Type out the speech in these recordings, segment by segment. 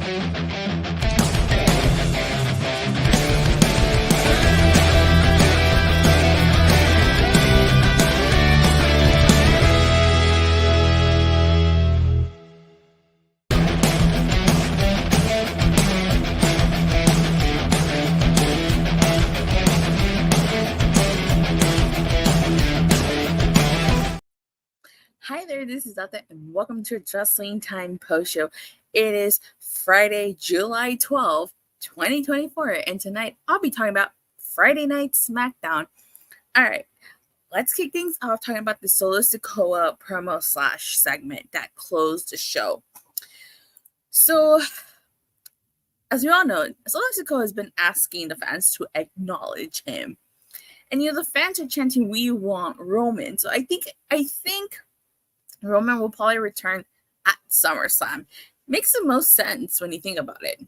Hi there, this is Datila, and welcome to Wrestling Time Post Show. It is Friday, July 12th, 2024, and tonight I'll be talking about Friday Night SmackDown. Alright, let's kick things off talking about the Solo Sikoa promo / segment that closed the show. So, as we all know, Solo Sikoa has been asking the fans to acknowledge him. And the fans are chanting, "We want Roman." So I think Roman will probably return at SummerSlam. Makes the most sense when you think about it.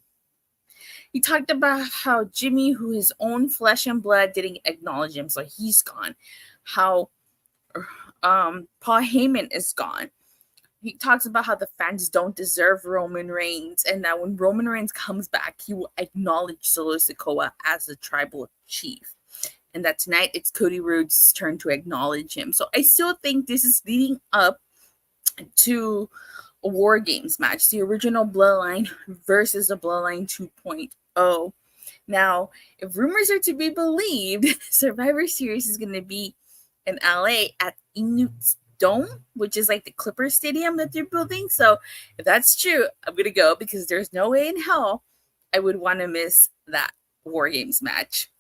He talked about how Jimmy, who his own flesh and blood, didn't acknowledge him, so he's gone. How Paul Heyman is gone. He talks about how the fans don't deserve Roman Reigns, and that when Roman Reigns comes back, he will acknowledge Solo Sikoa as the tribal chief. And that tonight it's Cody Rhodes' turn to acknowledge him. So I still think this is leading up to a War Games match, the original Bloodline versus the Bloodline 2.0. Now, if rumors are to be believed, Survivor Series is going to be in LA at Inuit's Dome, which is like the Clipper Stadium that they're building. So if that's true, I'm going to go because there's no way in hell I would want to miss that War Games match.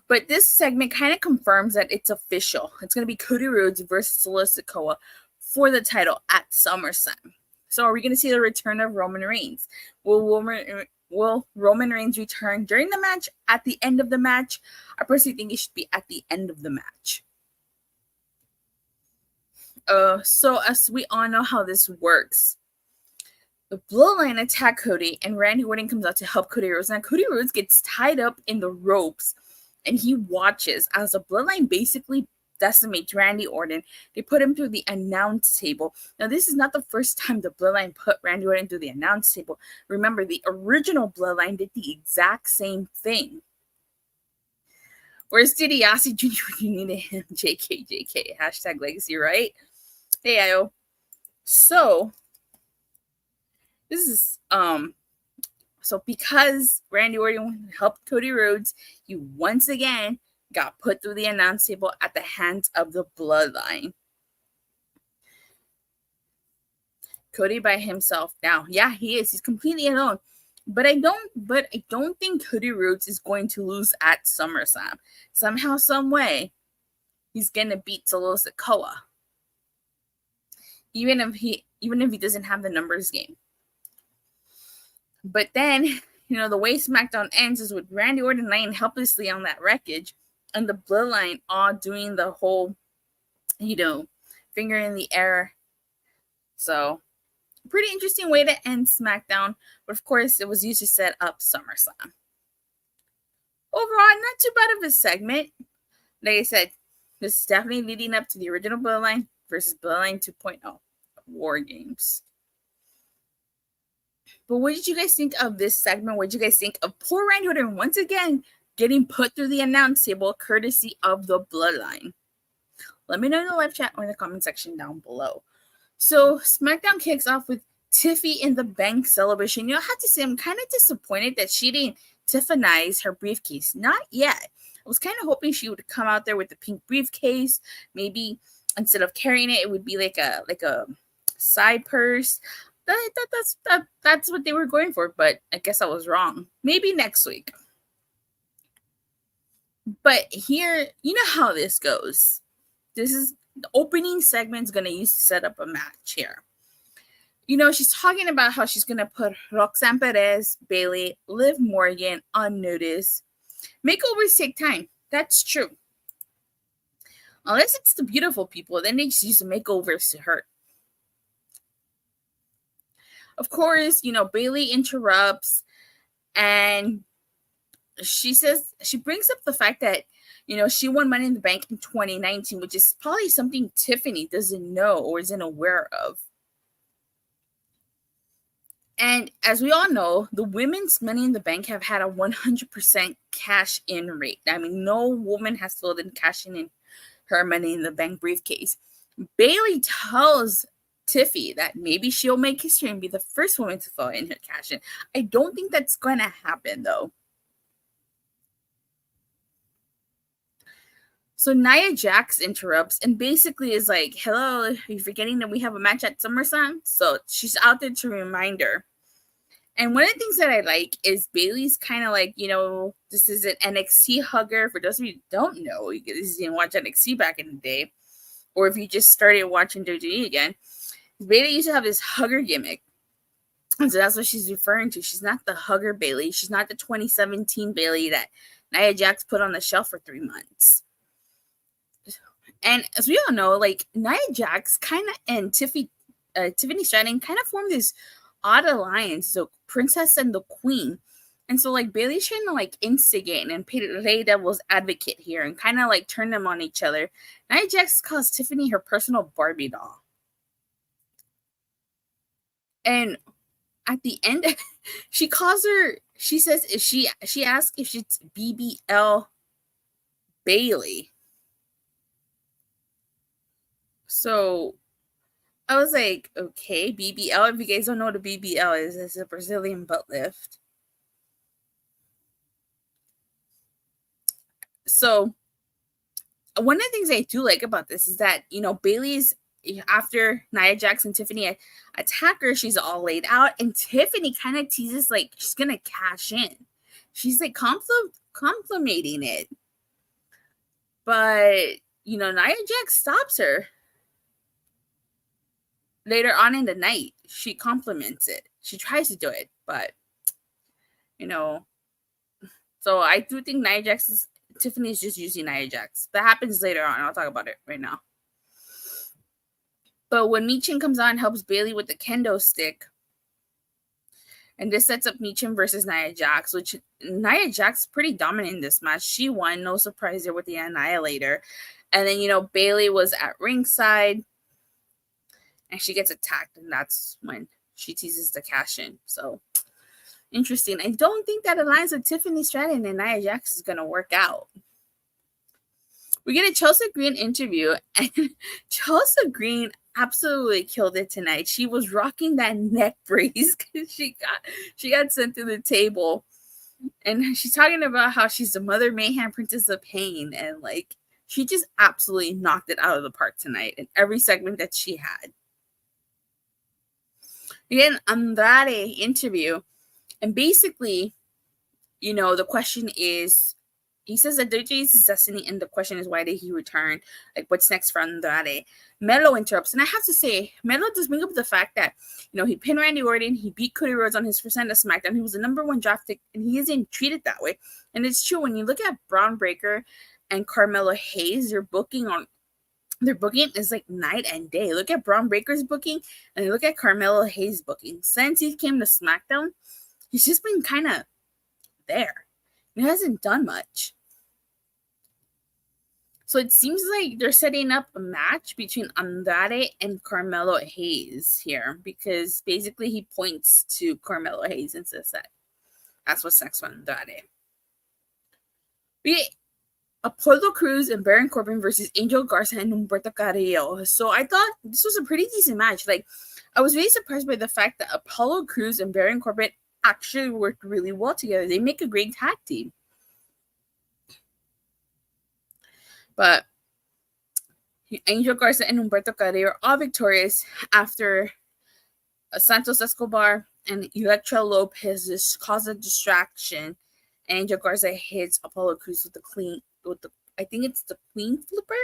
But this segment kind of confirms that it's official. It's going to be Cody Rhodes versus Solo Sikoa for the title at SummerSlam. So are we going to see the return of Roman Reigns? Will Roman Reigns return during the match, at the end of the match? I personally think it should be at the end of the match. So as we all know how this works, the Bloodline attack Cody, and Randy Orton comes out to help Cody Rhodes. Now Cody Rhodes gets tied up in the ropes, and he watches as the Bloodline basically decimates Randy Orton. They put him through the announce table. Now, this is not the first time the Bloodline put Randy Orton through the announce table. Remember, the original Bloodline did the exact same thing. Where's DiBiase Jr. when you needed him? JK. Hashtag legacy, right? Hey, Io. So, this is, So because Randy Orton helped Cody Rhodes, he once again got put through the announce table at the hands of the Bloodline. Cody by himself now. Yeah, he is. He's completely alone. But I don't think Cody Rhodes is going to lose at SummerSlam. Somehow, some way, he's gonna beat Solo Sikoa. Even if he doesn't have the numbers game. But then, the way SmackDown ends is with Randy Orton laying helplessly on that wreckage and the Bloodline all doing the whole, finger in the air. So, pretty interesting way to end SmackDown. But of course, it was used to set up SummerSlam. Overall, not too bad of a segment. Like I said, this is definitely leading up to the original Bloodline versus Bloodline 2.0 War Games. But what did you guys think of this segment? What did you guys think of poor Randy Orton once again getting put through the announce table courtesy of the Bloodline? Let me know in the live chat or in the comment section down below. So SmackDown kicks off with Tiffy in the bank celebration. I have to say, I'm kind of disappointed that she didn't Tiffanize her briefcase. Not yet. I was kind of hoping she would come out there with the pink briefcase. Maybe instead of carrying it, it would be like a side purse. That's what they were going for, but I guess I was wrong. Maybe next week. But here, you know how this goes. This is the opening segment's going to use to set up a match here. She's talking about how she's going to put Roxanne Perez, Bayley, Liv Morgan on notice. Makeovers take time. That's true. Unless it's the beautiful people, then they just use the makeovers to hurt. Of course, Bayley interrupts and she brings up the fact that, she won Money in the Bank in 2019, which is probably something Tiffany doesn't know or isn't aware of. And as we all know, the women's Money in the Bank have had a 100% cash in rate. I mean, no woman has told in cashing in her Money in the Bank briefcase. Bayley tells Tiffy that maybe she'll make history and be the first woman to fill in her cash in. I don't think that's going to happen, though. So Nia Jax interrupts and basically is like, hello, are you forgetting that we have a match at SummerSlam? So she's out there to remind her. And one of the things that I like is Bayley's kind of like, this is an NXT hugger. For those of you who don't know, you didn't watch NXT back in the day, or if you just started watching WWE again, Bayley used to have this hugger gimmick. And so that's what she's referring to. She's not the hugger Bayley. She's not the 2017 Bayley that Nia Jax put on the shelf for 3 months. And as we all know, like Nia Jax kind of and Tiffany Stratton kind of formed this odd alliance, so Princess and the Queen. And so like Bayley's trying to like instigate and play devil's advocate here and kind of like turn them on each other. Nia Jax calls Tiffany her personal Barbie doll. And at the end, she says if she asks if it's BBL Bayley. So I was like, okay, BBL. If you guys don't know what a BBL is, it's a Brazilian butt lift. So one of the things I do like about this is that, Bayley's, after Nia Jax and Tiffany attack her, she's all laid out, and Tiffany kind of teases like she's going to cash in. She's like complimenting it. But, Nia Jax stops her. Later on in the night, she compliments it. She tries to do it, but, so I do think Nia Jax Tiffany is just using Nia Jax. That happens later on. I'll talk about it right now. But when Michin comes on, helps Bayley with the kendo stick. And this sets up Michin versus Nia Jax, which Nia Jax is pretty dominant in this match. She won, no surprise there with the Annihilator. And then, Bayley was at ringside. And she gets attacked, and that's when she teases the cash in. So, interesting. I don't think that alliance with Tiffany Stratton and Nia Jax is going to work out. We get a Chelsea Green interview, and Chelsea Green absolutely killed it tonight. She was rocking that neck brace because she got sent to the table. And she's talking about how she's the Mother Mayhem Princess of Pain, and like she just absolutely knocked it out of the park tonight in every segment that she had. We get an Andrade interview, and basically, the question is, he says that WWE is his destiny, and the question is, why did he return? Like, what's next for Andrade? Melo interrupts, and I have to say, Melo does bring up the fact that, he pinned Randy Orton, he beat Cody Rhodes on his first night of SmackDown, he was the number 1 draft pick, and he isn't treated that way. And it's true, when you look at Braun Breaker and Carmelo Hayes, their booking is like night and day. Look at Braun Breaker's booking and look at Carmelo Hayes' booking. Since he came to SmackDown, he's just been kind of there. He hasn't done much. So it seems like they're setting up a match between Andrade and Carmelo Hayes here, because basically he points to Carmelo Hayes and says that that's what's next for Andrade. Apollo Crews and Baron Corbin versus Angel Garza and Humberto Carrillo. So I thought this was a pretty decent match. Like, I was really surprised by the fact that Apollo Crews and Baron Corbin actually worked really well together. They make a great tag team. But Angel Garza and Humberto Carrillo are all victorious after Santos Escobar and Elektra Lopez cause a distraction. And Angel Garza hits Apollo Crews with I think it's the Queen Flipper.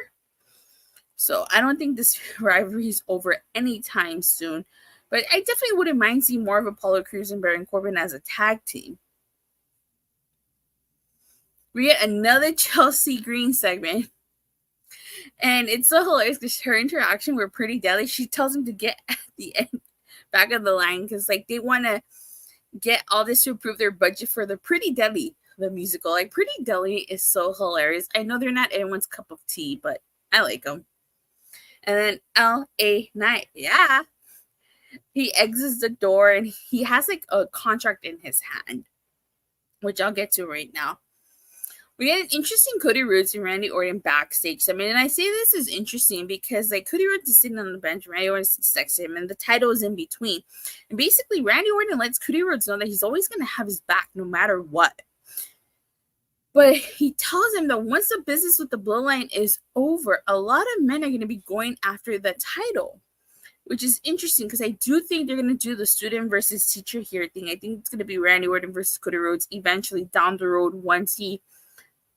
So I don't think this rivalry is over anytime soon. But I definitely wouldn't mind seeing more of Apollo Crews and Baron Corbin as a tag team. We get another Chelsea Green segment. And it's so hilarious because her interaction with Pretty Deadly, she tells him to get at the end, back of the line, because like they want to get all this to improve their budget for the Pretty Deadly, the musical. Like, Pretty Deadly is so hilarious. I know they're not everyone's cup of tea, but I like them. And then LA Knight, yeah. he exits the door and he has like a contract in his hand, which I'll get to right now. We had an interesting Cody Rhodes and Randy Orton backstage. I mean, and I say this is interesting because like Cody Rhodes is sitting on the bench, Randy Orton sits next to him, and the title is in between. And basically, Randy Orton lets Cody Rhodes know that he's always going to have his back no matter what. But he tells him that once the business with the Bloodline is over, a lot of men are going to be going after the title, which is interesting because I do think they're going to do the student versus teacher here thing. I think it's going to be Randy Orton versus Cody Rhodes eventually down the road once he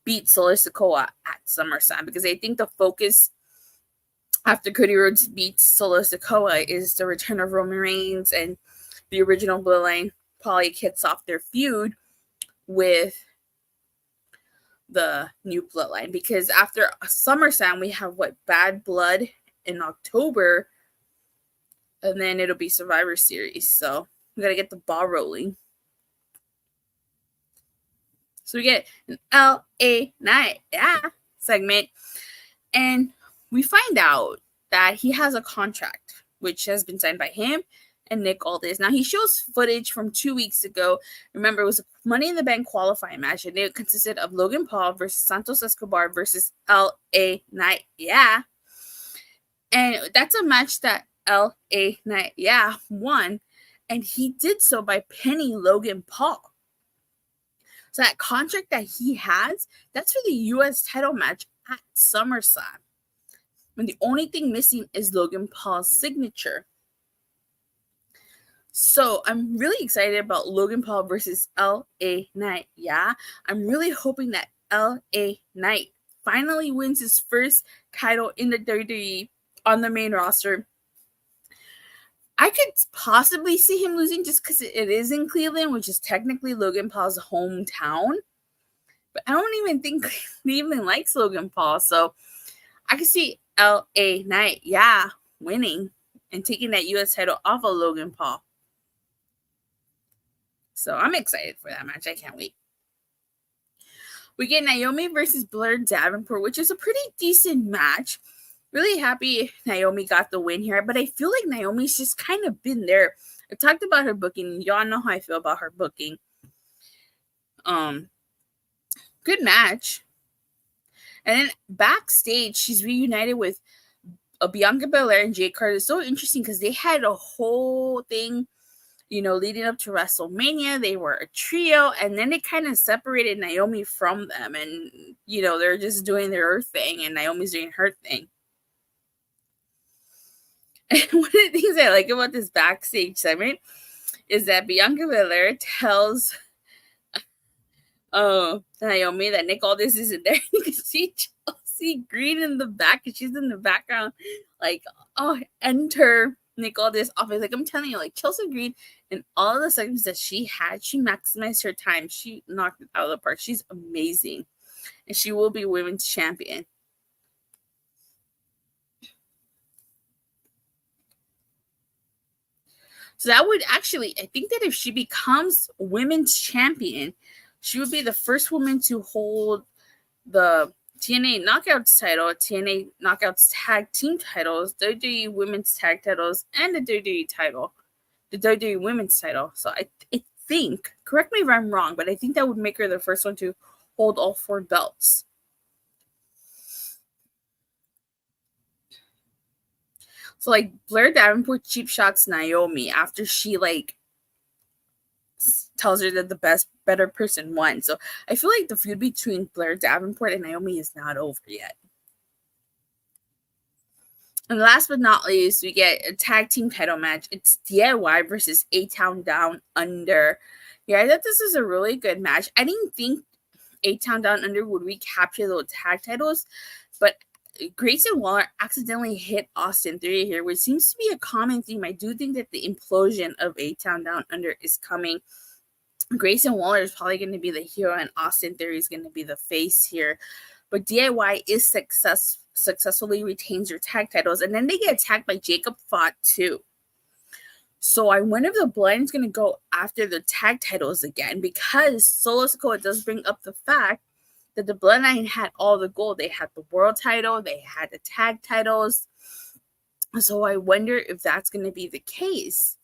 beat Sikoa at SummerSlam, because I think the focus after Cody Rhodes beats Sikoa is the return of Roman Reigns, and the original Bloodline probably kicks off their feud with the new Bloodline, because after SummerSlam we have Bad Blood in October, and then it'll be Survivor Series, so we gotta get the ball rolling. So we get an LA Night, segment, and we find out that he has a contract, which has been signed by him and Nick Aldis. Now, he shows footage from 2 weeks ago. Remember, it was a Money in the Bank qualifying match, and it consisted of Logan Paul versus Santos Escobar versus LA Night, and that's a match that LA Night, won, and he did so by pinning Logan Paul. So that contract that he has, that's for the U.S. title match at SummerSlam. And the only thing missing is Logan Paul's signature. So I'm really excited about Logan Paul versus LA Knight. I'm really hoping that LA Knight finally wins his first title in the WWE on the main roster. I could possibly see him losing just because it is in Cleveland, which is technically Logan Paul's hometown. But I don't even think Cleveland likes Logan Paul. So I could see LA Knight, winning and taking that U.S. title off of Logan Paul. So I'm excited for that match. I can't wait. We get Naomi versus Blair Davenport, which is a pretty decent match. Really happy Naomi got the win here, but I feel like Naomi's just kind of been there. I talked about her booking. Y'all know how I feel about her booking. Good match. And then backstage, she's reunited with Bianca Belair and Jade Carter. It's so interesting because they had a whole thing, leading up to WrestleMania. They were a trio, and then they kind of separated Naomi from them. And, they're just doing their thing, and Naomi's doing her thing. And one of the things I like about this backstage segment is that Bianca Belair tells Naomi that Nick Aldis isn't there. You can see Chelsea Green in the back, and she's in the background, enter Nick Aldis' office. Like, I'm telling you, Chelsea Green and all the segments that she had, she maximized her time. She knocked it out of the park. She's amazing, and she will be women's champion. So that would actually, I think that if she becomes women's champion, she would be the first woman to hold the TNA Knockouts title, TNA Knockouts Tag Team titles, WWE Women's Tag titles, and the WWE title, the WWE Women's title. So I think, correct me if I'm wrong, but I think that would make her the first one to hold all 4 belts. So, Blair Davenport cheap shots Naomi after she, tells her that the better person won. So, I feel like the feud between Blair Davenport and Naomi is not over yet. And last but not least, we get a tag team title match. It's DIY versus A-Town Down Under. Yeah, I thought this was a really good match. I didn't think A-Town Down Under would recapture those tag titles, but Grayson Waller accidentally hit Austin Theory here, which seems to be a common theme. I do think that the implosion of A-Town Down Under is coming. Grayson Waller is probably going to be the hero, and Austin Theory is going to be the face here. But DIY is successfully retains their tag titles, and then they get attacked by Jacob Fott too. So I wonder if the Bloodline is going to go after the tag titles again, because Solo Sikoa does bring up the fact that the Bloodline had all the gold. They had the world title, they had the tag titles. So I wonder if that's going to be the case.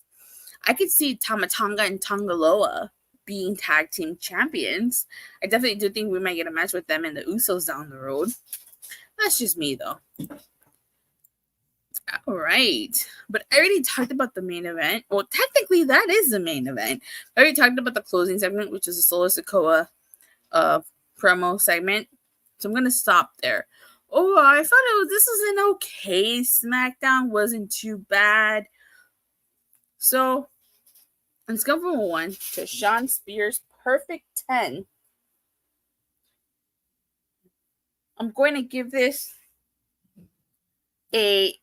I could see Tamatanga and Tongaloa being tag team champions. I definitely do think we might get a match with them and the Usos down the road. That's just me, though. All right. But I already talked about the main event. Well, technically, that is the main event. I already talked about the closing segment, which is a Solo Sikoa promo segment. So I'm going to stop there. Oh, I thought this was an okay SmackDown. Wasn't too bad. So, let's go from a 1 to Sean Spears' perfect 10. I'm going to give this a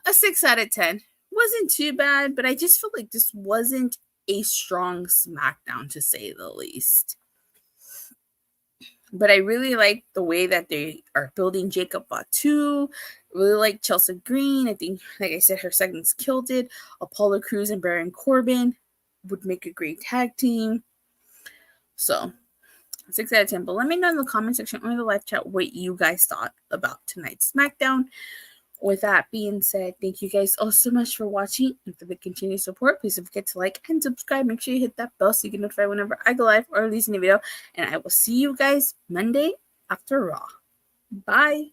6 out of 10. Wasn't too bad, but I just feel like this wasn't a strong SmackDown, to say the least. But I really like the way that they are building Jacob Fatu. Really like Chelsea Green. I think, like I said, her segments killed it. Apollo Crews and Baron Corbin would make a great tag team. So, 6 out of 10. But let me know in the comment section or the live chat what you guys thought about tonight's SmackDown. With that being said, thank you guys all so much for watching and for the continued support. Please don't forget to like and subscribe. Make sure you hit that bell so you get notified whenever I go live or release a new video. And I will see you guys Monday after Raw. Bye.